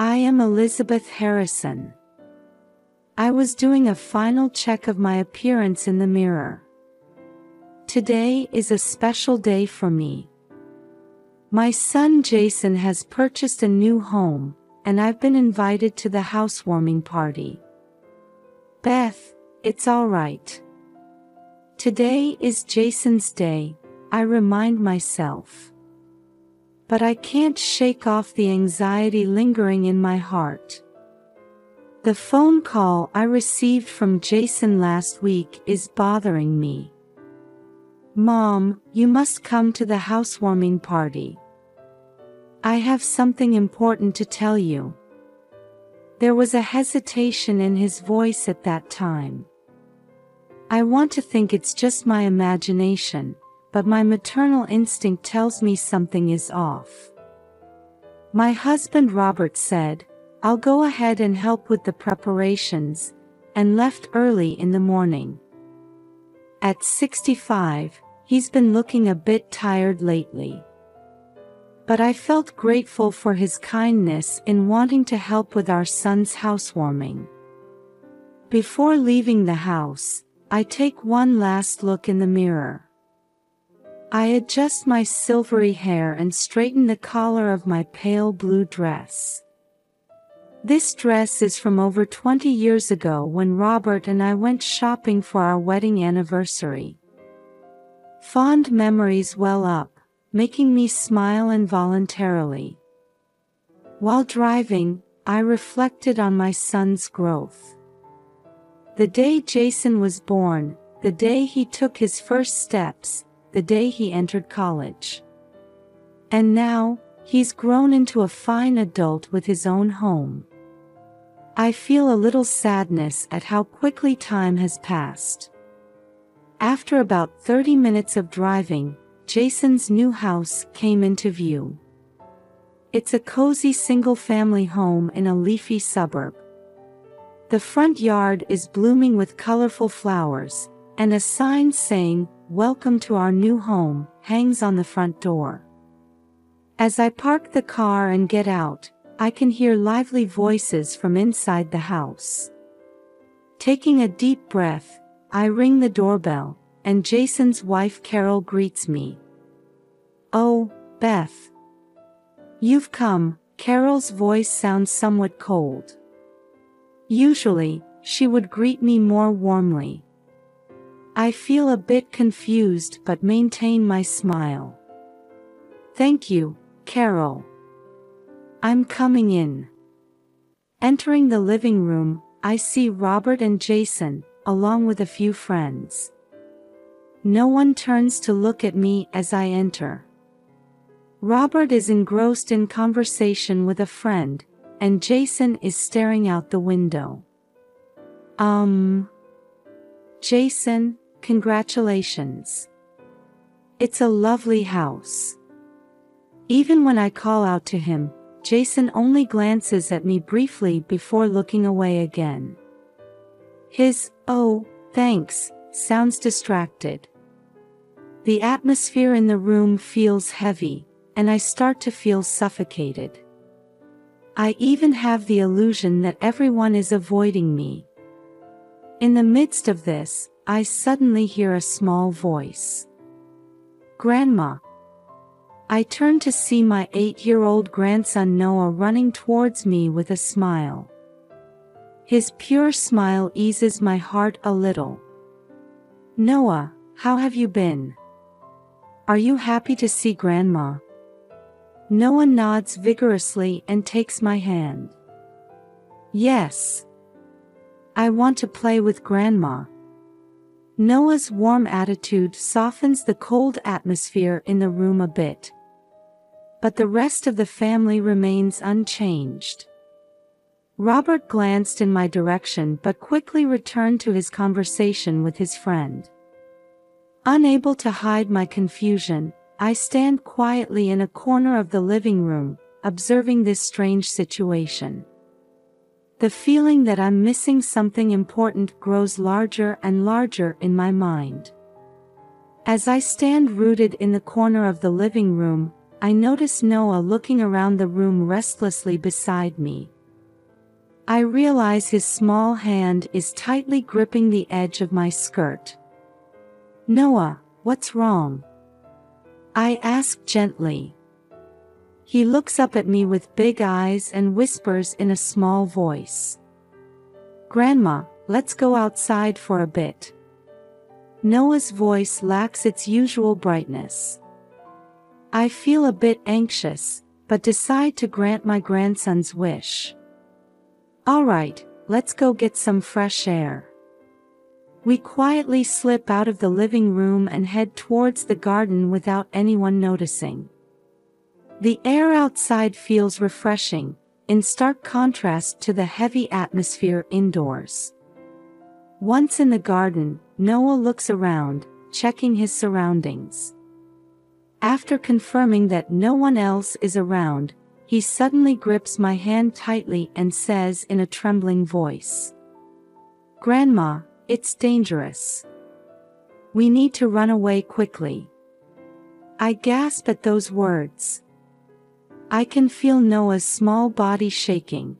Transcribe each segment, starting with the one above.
I am Elizabeth Harrison. I was doing a final check of my appearance in the mirror. Today is a special day for me. My son Jason has purchased a new home, and I've been invited to the housewarming party. Beth, it's all right. Today is Jason's day, I remind myself. But I can't shake off the anxiety lingering in my heart. The phone call I received from Jason last week is bothering me. Mom, you must come to the housewarming party. I have something important to tell you. There was a hesitation in his voice at that time. I want to think it's just my imagination, but my maternal instinct tells me something is off. My husband Robert said, "I'll go ahead and help with the preparations," and left early in the morning. At 65, he's been looking a bit tired lately. But I felt grateful for his kindness in wanting to help with our son's housewarming. Before leaving the house, I take one last look in the mirror. I adjust my silvery hair and straighten the collar of my pale blue dress. This dress is from over 20 years ago when Robert and I went shopping for our wedding anniversary. Fond memories well up, making me smile involuntarily. While driving, I reflected on my son's growth. The day Jason was born, the day he took his first steps, the day he entered college. And now, he's grown into a fine adult with his own home. I feel a little sadness at how quickly time has passed. After about 30 minutes of driving, Jason's new house came into view. It's a cozy single-family home in a leafy suburb. The front yard is blooming with colorful flowers, and a sign saying, "Welcome to our new home," hangs on the front door. As I park the car and get out, I can hear lively voices from inside the house. Taking a deep breath, I ring the doorbell, and Jason's wife Carol greets me. "Oh, Beth. You've come." Carol's voice sounds somewhat cold. Usually, she would greet me more warmly. I feel a bit confused but maintain my smile. "Thank you, Carol. I'm coming in." Entering the living room, I see Robert and Jason, along with a few friends. No one turns to look at me as I enter. Robert is engrossed in conversation with a friend, and Jason is staring out the window. Jason, congratulations. It's a lovely house." Even when I call out to him, Jason only glances at me briefly before looking away again. His, "Oh, thanks," sounds distracted. The atmosphere in the room feels heavy, and I start to feel suffocated. I even have the illusion that everyone is avoiding me. In the midst of this, I suddenly hear a small voice. "Grandma." I turn to see my 8-year-old grandson Noah running towards me with a smile. His pure smile eases my heart a little. "Noah, how have you been? Are you happy to see Grandma?" Noah nods vigorously and takes my hand. "Yes. I want to play with Grandma." Noah's warm attitude softens the cold atmosphere in the room a bit. But the rest of the family remains unchanged. Robert glanced in my direction but quickly returned to his conversation with his friend. Unable to hide my confusion, I stand quietly in a corner of the living room, observing this strange situation. The feeling that I'm missing something important grows larger and larger in my mind. As I stand rooted in the corner of the living room, I notice Noah looking around the room restlessly beside me. I realize his small hand is tightly gripping the edge of my skirt. "Noah, what's wrong?" I ask gently. He looks up at me with big eyes and whispers in a small voice. "Grandma, let's go outside for a bit." Noah's voice lacks its usual brightness. I feel a bit anxious, but decide to grant my grandson's wish. "All right, let's go get some fresh air." We quietly slip out of the living room and head towards the garden without anyone noticing. The air outside feels refreshing, in stark contrast to the heavy atmosphere indoors. Once in the garden, Noah looks around, checking his surroundings. After confirming that no one else is around, he suddenly grips my hand tightly and says in a trembling voice, "Grandma, it's dangerous. We need to run away quickly." I gasp at those words. I can feel Noah's small body shaking.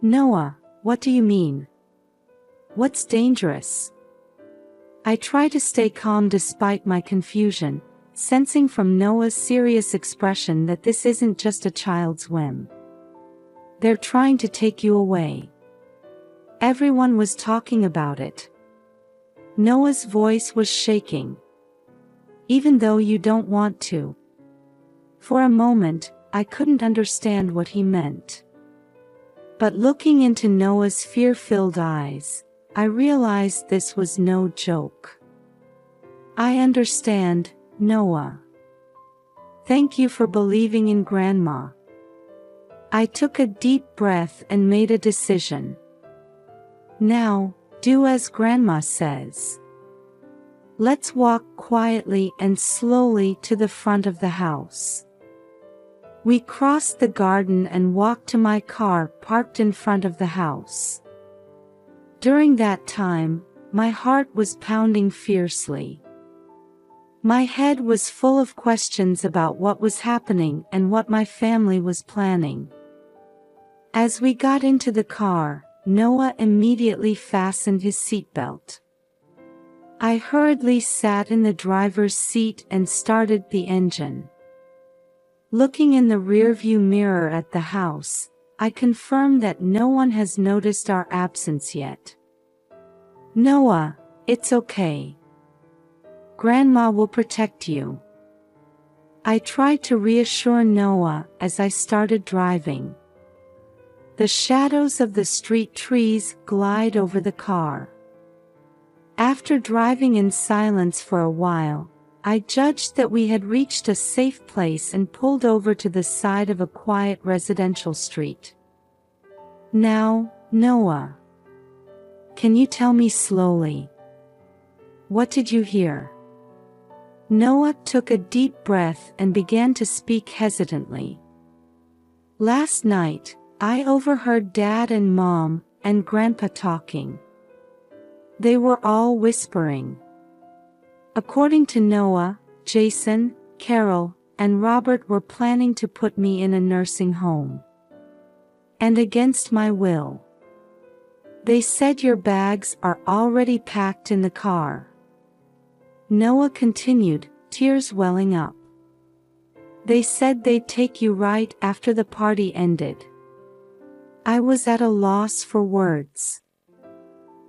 "Noah, what do you mean? What's dangerous?" I try to stay calm despite my confusion, sensing from Noah's serious expression that this isn't just a child's whim. "They're trying to take you away. Everyone was talking about it." Noah's voice was shaking. "Even though you don't want to." For a moment, I couldn't understand what he meant. But looking into Noah's fear-filled eyes, I realized this was no joke. "I understand, Noah. Thank you for believing in Grandma." I took a deep breath and made a decision. "Now, do as Grandma says. Let's walk quietly and slowly to the front of the house." We crossed the garden and walked to my car parked in front of the house. During that time, my heart was pounding fiercely. My head was full of questions about what was happening and what my family was planning. As we got into the car, Noah immediately fastened his seatbelt. I hurriedly sat in the driver's seat and started the engine. Looking in the rearview mirror at the house, I confirmed that no one has noticed our absence yet. "Noah, it's okay. Grandma will protect you." I tried to reassure Noah as I started driving. The shadows of the street trees glide over the car. After driving in silence for a while, I judged that we had reached a safe place and pulled over to the side of a quiet residential street. "Now, Noah, can you tell me slowly? What did you hear?" Noah took a deep breath and began to speak hesitantly. "Last night, I overheard Dad and Mom and Grandpa talking. They were all whispering. According to Noah, Jason, Carol, and Robert were planning to put me in a nursing home. And against my will. They said your bags are already packed in the car." Noah continued, tears welling up. "They said they'd take you right after the party ended." I was at a loss for words.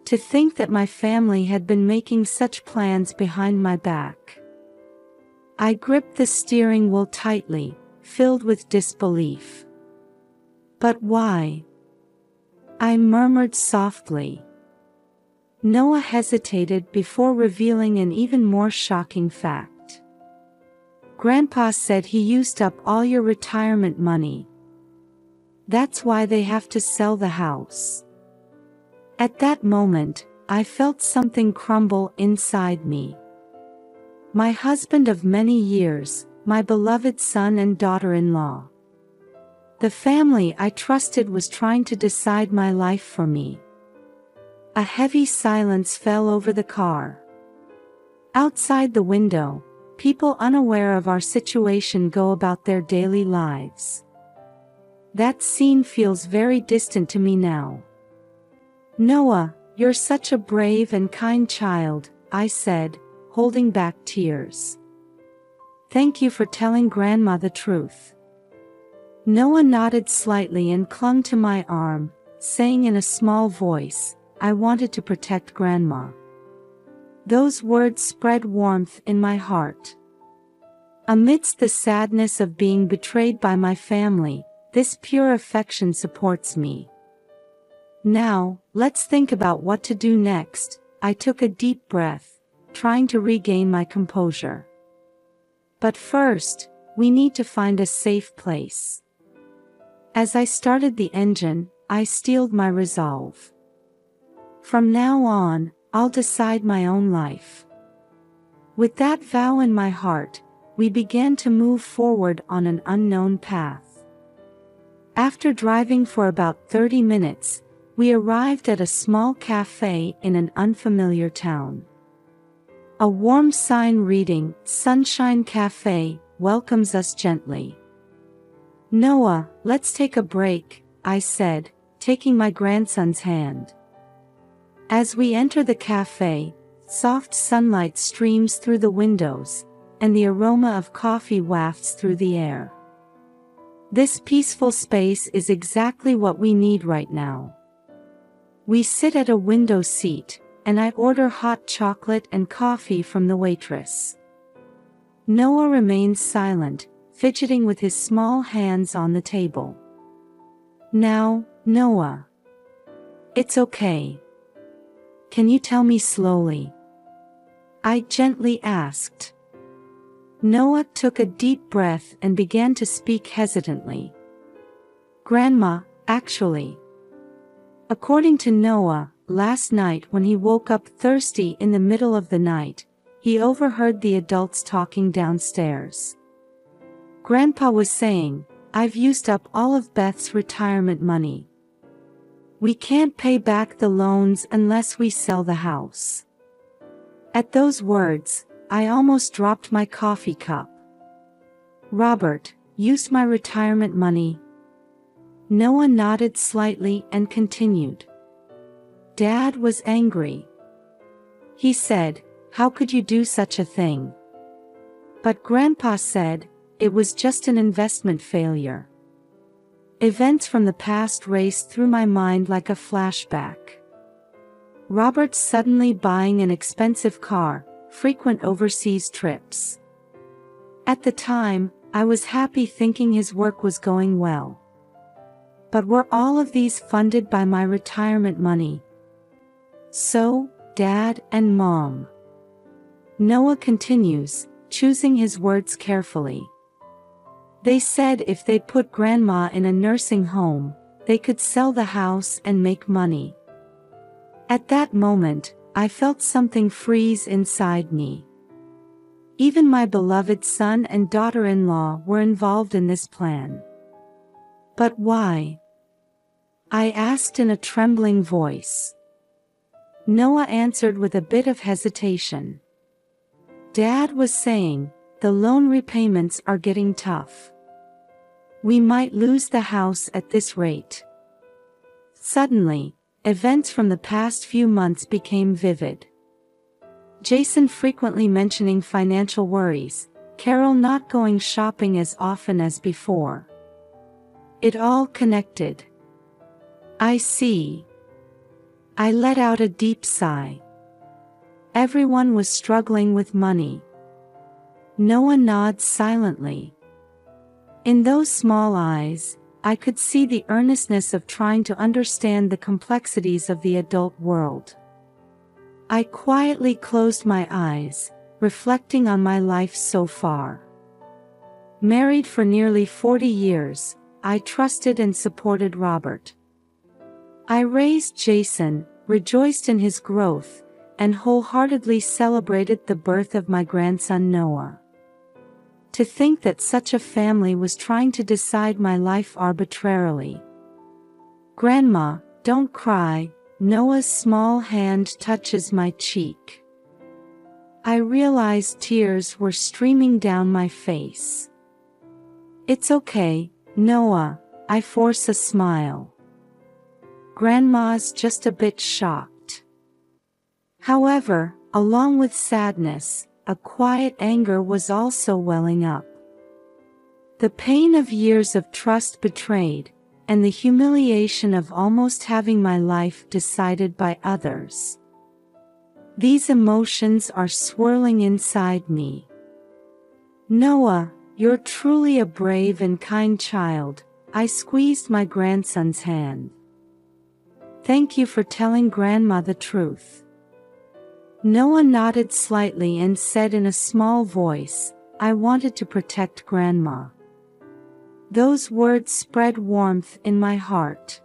To think that my family had been making such plans behind my back. I gripped the steering wheel tightly, filled with disbelief. "But why?" I murmured softly. Noah hesitated before revealing an even more shocking fact. "Grandpa said he used up all your retirement money. That's why they have to sell the house." At that moment, I felt something crumble inside me. My husband of many years, my beloved son and daughter-in-law. The family I trusted was trying to decide my life for me. A heavy silence fell over the car. Outside the window, People unaware of our situation go about their daily lives. That scene feels very distant to me now. Noah, you're such a brave and kind child, I said, holding back tears. Thank you for telling Grandma the truth. Noah nodded slightly and clung to my arm, saying in a small voice, I wanted to protect Grandma. Those words spread warmth in my heart. Amidst the sadness of being betrayed by my family, this pure affection supports me. Now, let's think about what to do next. I took a deep breath, trying to regain my composure. But first, we need to find a safe place. As I started the engine, I steeled my resolve. From now on, I'll decide my own life. With that vow in my heart, we began to move forward on an unknown path. After driving for about 30 minutes, we arrived at a small cafe in an unfamiliar town. A warm sign reading, Sunshine Cafe, welcomes us gently. Noah, let's take a break, I said, taking my grandson's hand. As we enter the cafe, soft sunlight streams through the windows, and the aroma of coffee wafts through the air. This peaceful space is exactly what we need right now. We sit at a window seat, and I order hot chocolate and coffee from the waitress. Noah remains silent, fidgeting with his small hands on the table. Now, Noah. It's okay. Can you tell me slowly? I gently asked. Noah took a deep breath and began to speak hesitantly. Grandma, actually. According to Noah, last night when he woke up thirsty in the middle of the night, he overheard the adults talking downstairs. Grandpa was saying, I've used up all of Beth's retirement money. We can't pay back the loans unless we sell the house. At those words, I almost dropped my coffee cup. Robert, used my retirement money? Noah nodded slightly and continued. Dad was angry. He said, how could you do such a thing? But Grandpa said, it was just an investment failure. Events from the past raced through my mind like a flashback. Robert suddenly buying an expensive car, frequent overseas trips. At the time, I was happy thinking his work was going well. But were all of these funded by my retirement money? So, Dad and Mom. Noah continues, choosing his words carefully. They said if they put Grandma in a nursing home, they could sell the house and make money. At that moment, I felt something freeze inside me. Even my beloved son and daughter-in-law were involved in this plan. But why? I asked in a trembling voice. Noah answered with a bit of hesitation. Dad was saying, the loan repayments are getting tough. We might lose the house at this rate. Suddenly, events from the past few months became vivid. Jason frequently mentioning financial worries, Carol not going shopping as often as before. It all connected. I see. I let out a deep sigh. Everyone was struggling with money. Noah nods silently. In those small eyes, I could see the earnestness of trying to understand the complexities of the adult world. I quietly closed my eyes, reflecting on my life so far. Married for nearly 40 years, I trusted and supported Robert. I raised Jason, rejoiced in his growth, and wholeheartedly celebrated the birth of my grandson Noah. To think that such a family was trying to decide my life arbitrarily. Grandma, don't cry, Noah's small hand touches my cheek. I realized tears were streaming down my face. It's okay, Noah, I force a smile. Grandma's just a bit shocked. However, along with sadness, a quiet anger was also welling up. The pain of years of trust betrayed, and the humiliation of almost having my life decided by others. These emotions are swirling inside me. Noah, you're truly a brave and kind child, I squeezed my grandson's hand. Thank you for telling Grandma the truth. Noah nodded slightly and said in a small voice, I wanted to protect Grandma. Those words spread warmth in my heart.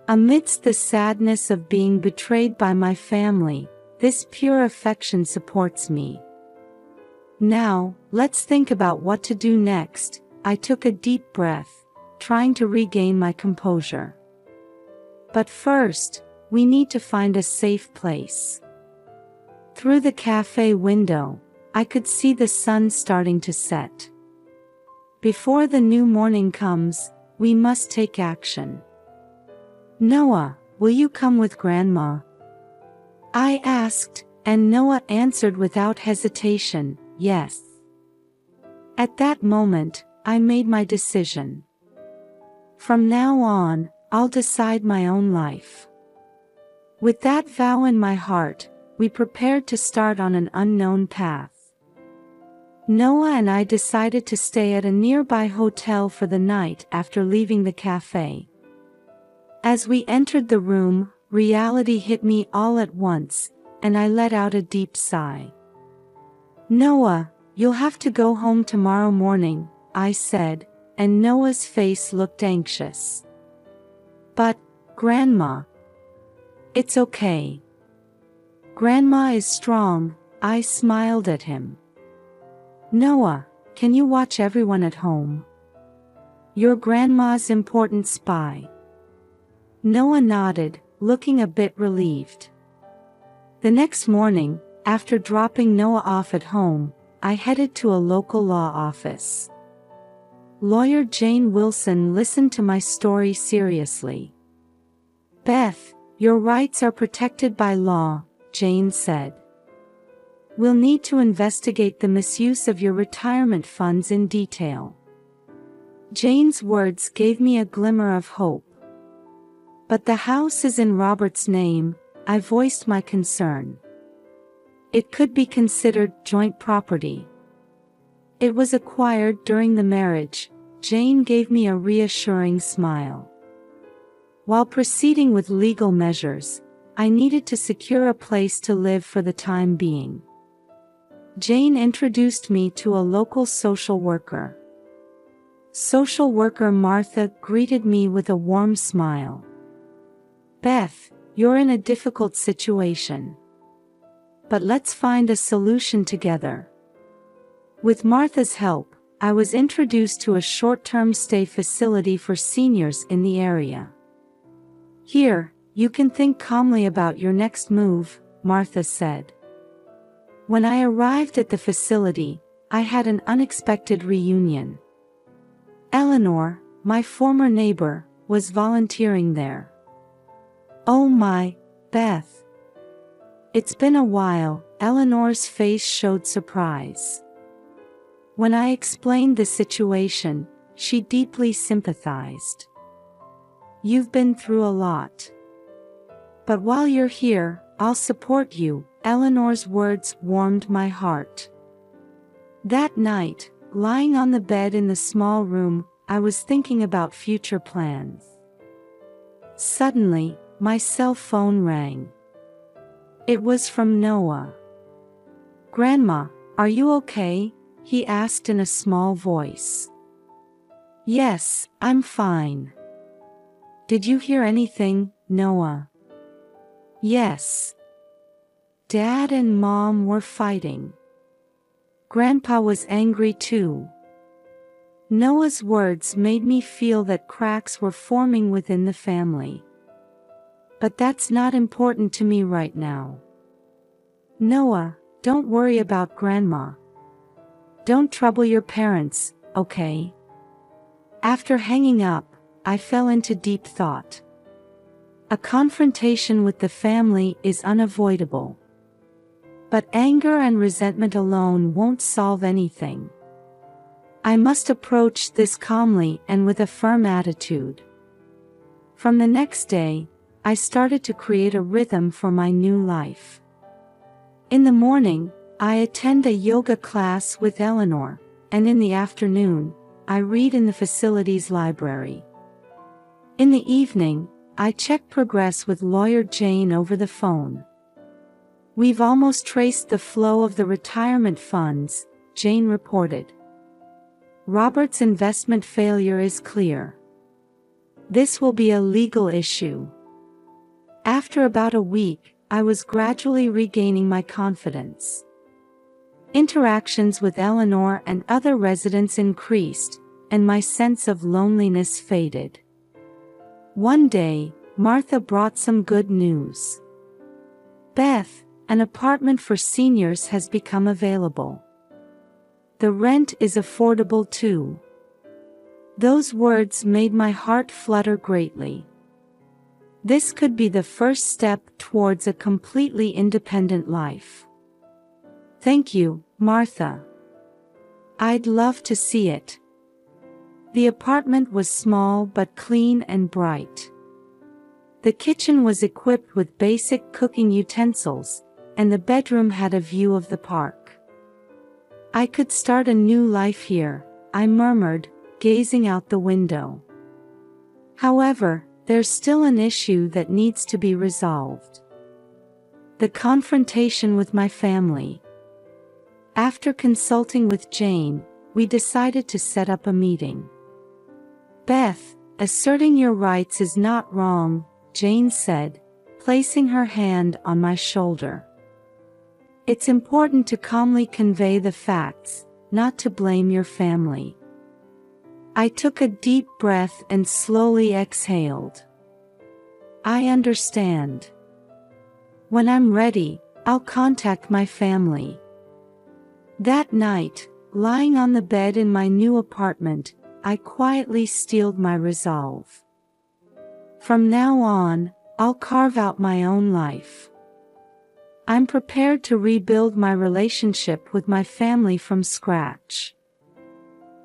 Amidst the sadness of being betrayed by my family, this pure affection supports me. Now, let's think about what to do next. I took a deep breath, trying to regain my composure. But first, we need to find a safe place. Through the cafe window, I could see the sun starting to set. Before the new morning comes, we must take action. Noah, will you come with Grandma? I asked, and Noah answered without hesitation, yes. At that moment, I made my decision. From now on, I'll decide my own life. With that vow in my heart, we prepared to start on an unknown path. Noah and I decided to stay at a nearby hotel for the night after leaving the cafe. As we entered the room, reality hit me all at once, and I let out a deep sigh. Noah, you'll have to go home tomorrow morning, I said, and Noah's face looked anxious. But, Grandma. It's okay. Grandma is strong, I smiled at him. Noah, can you watch everyone at home? You're Grandma's important spy. Noah nodded, looking a bit relieved. The next morning, after dropping Noah off at home, I headed to a local law office. Lawyer Jane Wilson listened to my story seriously. Beth, your rights are protected by law, Jane said. We'll need to investigate the misuse of your retirement funds in detail. Jane's words gave me a glimmer of hope. But the house is in Robert's name, I voiced my concern. It could be considered joint property. It was acquired during the marriage, Jane gave me a reassuring smile. While proceeding with legal measures, I needed to secure a place to live for the time being. Jane introduced me to a local social worker. Social worker Martha greeted me with a warm smile. Beth, you're in a difficult situation. But let's find a solution together. With Martha's help, I was introduced to a short-term stay facility for seniors in the area. Here, you can think calmly about your next move, Martha said. When I arrived at the facility, I had an unexpected reunion. Eleanor, my former neighbor, was volunteering there. Oh my, Beth. It's been a while, Eleanor's face showed surprise. When I explained the situation, she deeply sympathized. You've been through a lot. But while you're here, I'll support you, Eleanor's words warmed my heart. That night, lying on the bed in the small room, I was thinking about future plans. Suddenly, my cell phone rang. It was from Noah. Grandma, are you okay? He asked in a small voice. Yes, I'm fine. Did you hear anything, Noah? Yes. Dad and Mom were fighting. Grandpa was angry too. Noah's words made me feel that cracks were forming within the family. But that's not important to me right now. Noah, Don't worry about Grandma. Don't trouble your parents, okay? After hanging up, I fell into deep thought. A confrontation with the family is unavoidable. But anger and resentment alone won't solve anything. I must approach this calmly and with a firm attitude. From the next day, I started to create a rhythm for my new life. In the morning, I attend a yoga class with Eleanor, and in the afternoon, I read in the facility's library. In the evening, I check progress with lawyer Jane over the phone. We've almost traced the flow of the retirement funds, Jane reported. Robert's investment failure is clear. This will be a legal issue. After about a week, I was gradually regaining my confidence. Interactions with Eleanor and other residents increased, and my sense of loneliness faded. One day, Martha brought some good news. Beth, an apartment for seniors has become available. The rent is affordable too. Those words made my heart flutter greatly. This could be the first step towards a completely independent life. Thank you, Martha. I'd love to see it. The apartment was small but clean and bright. The kitchen was equipped with basic cooking utensils, and the bedroom had a view of the park. I could start a new life here, I murmured, gazing out the window. However, there's still an issue that needs to be resolved. The confrontation with my family. After consulting with Jane, we decided to set up a meeting. Beth, asserting your rights is not wrong, Jane said, placing her hand on my shoulder. It's important to calmly convey the facts, not to blame your family. I took a deep breath and slowly exhaled. I understand. When I'm ready, I'll contact my family. That night, lying on the bed in my new apartment, I quietly steeled my resolve. From now on, I'll carve out my own life. I'm prepared to rebuild my relationship with my family from scratch.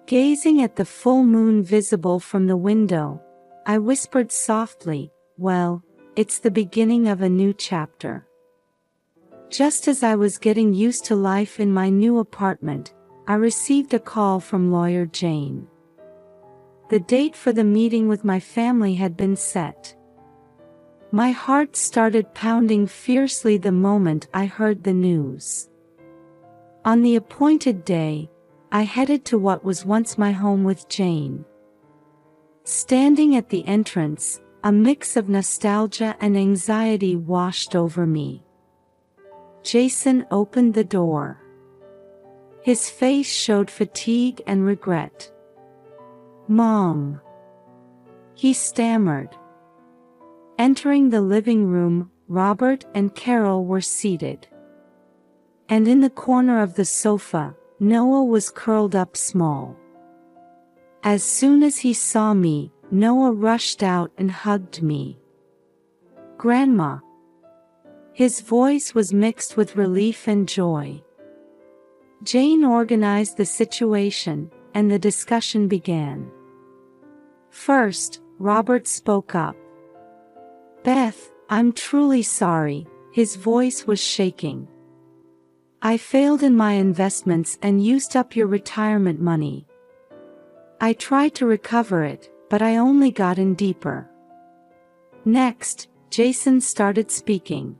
Gazing at the full moon visible from the window, I whispered softly, "Well, it's the beginning of a new chapter." Just as I was getting used to life in my new apartment, I received a call from lawyer Jane. The date for the meeting with my family had been set. My heart started pounding fiercely the moment I heard the news. On the appointed day, I headed to what was once my home with Jane. Standing at the entrance, a mix of nostalgia and anxiety washed over me. Jason opened the door. His face showed fatigue and regret. "Mom," he stammered. Entering the living room, Robert and Carol were seated. And in the corner of the sofa, Noah was curled up small. As soon as he saw me, Noah rushed out and hugged me. "Grandma." His voice was mixed with relief and joy. Jane organized the situation, and the discussion began. First, Robert spoke up. "Beth, I'm truly sorry," his voice was shaking. "I failed in my investments and used up your retirement money. I tried to recover it, but I only got in deeper." Next, Jason started speaking.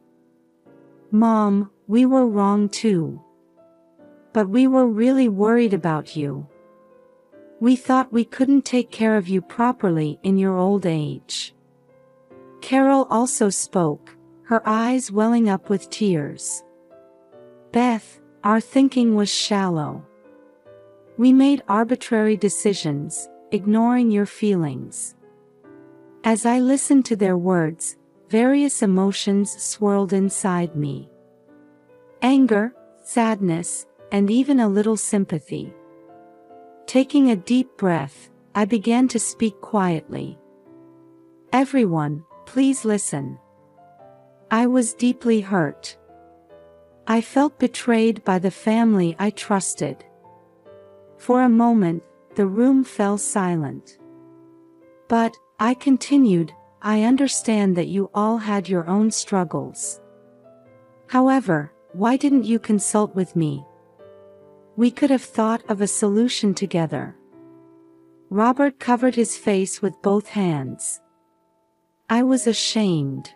"Mom, we were wrong too. But we were really worried about you. We thought we couldn't take care of you properly in your old age." Carol also spoke, her eyes welling up with tears. "Beth, our thinking was shallow. We made arbitrary decisions, ignoring your feelings." As I listened to their words, various emotions swirled inside me. Anger, sadness, and even a little sympathy. Taking a deep breath, I began to speak quietly. "Everyone, please listen. I was deeply hurt. I felt betrayed by the family I trusted." For a moment, the room fell silent. "But," I continued, "I understand that you all had your own struggles. However, why didn't you consult with me? We could have thought of a solution together." Robert covered his face with both hands. "I was ashamed.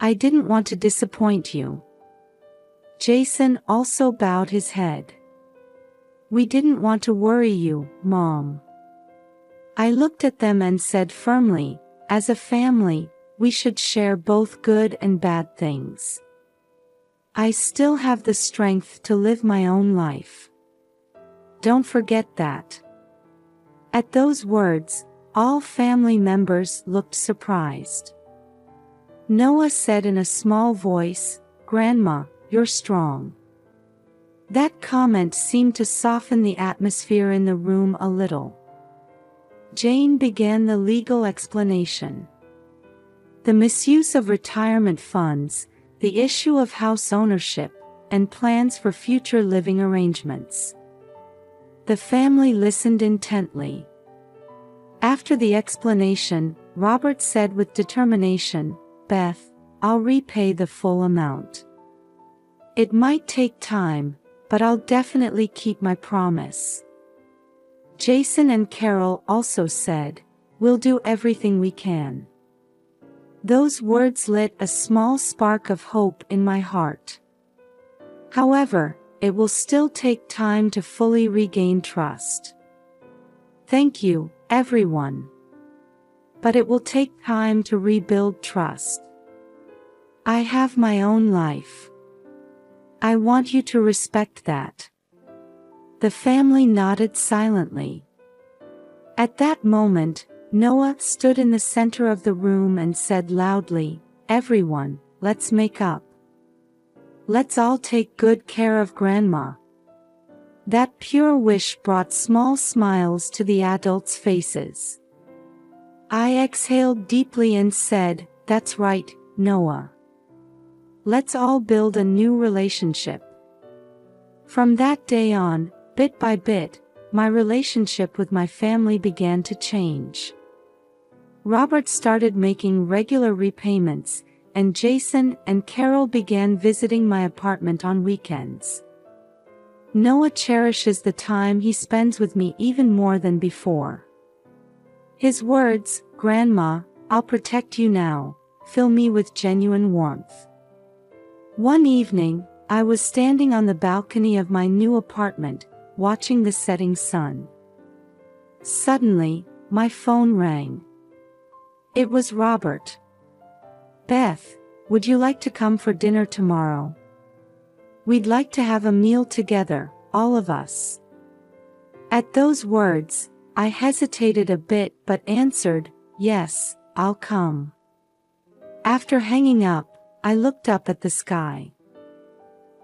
I didn't want to disappoint you." Jason also bowed his head. "We didn't want to worry you, Mom." I looked at them and said firmly, "As a family, we should share both good and bad things. I still have the strength to live my own life. Don't forget that." At those words, all family members looked surprised. Noah said in a small voice, "Grandma, you're strong." That comment seemed to soften the atmosphere in the room a little. Jane began the legal explanation. The misuse of retirement funds, the issue of house ownership, and plans for future living arrangements. The family listened intently. After the explanation, Robert said with determination, "Beth, I'll repay the full amount. It might take time, but I'll definitely keep my promise." Jason and Carol also said, "We'll do everything we can." Those words lit a small spark of hope in my heart. However, it will still take time to fully regain trust. Thank you, everyone. But it will take time to rebuild trust. I have my own life. I want you to respect that. The family nodded silently. At that moment, Noah stood in the center of the room and said loudly, "Everyone, let's make up. Let's all take good care of Grandma." That pure wish brought small smiles to the adults' faces. I exhaled deeply and said, "That's right, Noah. Let's all build a new relationship." From that day on, bit by bit, my relationship with my family began to change. Robert started making regular repayments, and Jason and Carol began visiting my apartment on weekends. Noah cherishes the time he spends with me even more than before. His words, "Grandma, I'll protect you now," fill me with genuine warmth. One evening, I was standing on the balcony of my new apartment, watching the setting sun. Suddenly, my phone rang. It was Robert. "Beth, would you like to come for dinner tomorrow? We'd like to have a meal together, all of us." At those words, I hesitated a bit but answered, "Yes, I'll come." After hanging up, I looked up at the sky.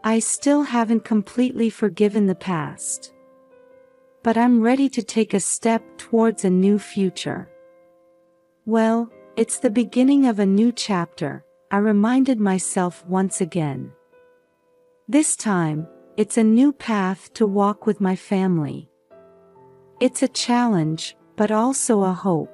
I still haven't completely forgiven the past. But I'm ready to take a step towards a new future. Well, it's the beginning of a new chapter, I reminded myself once again. This time, it's a new path to walk with my family. It's a challenge, but also a hope.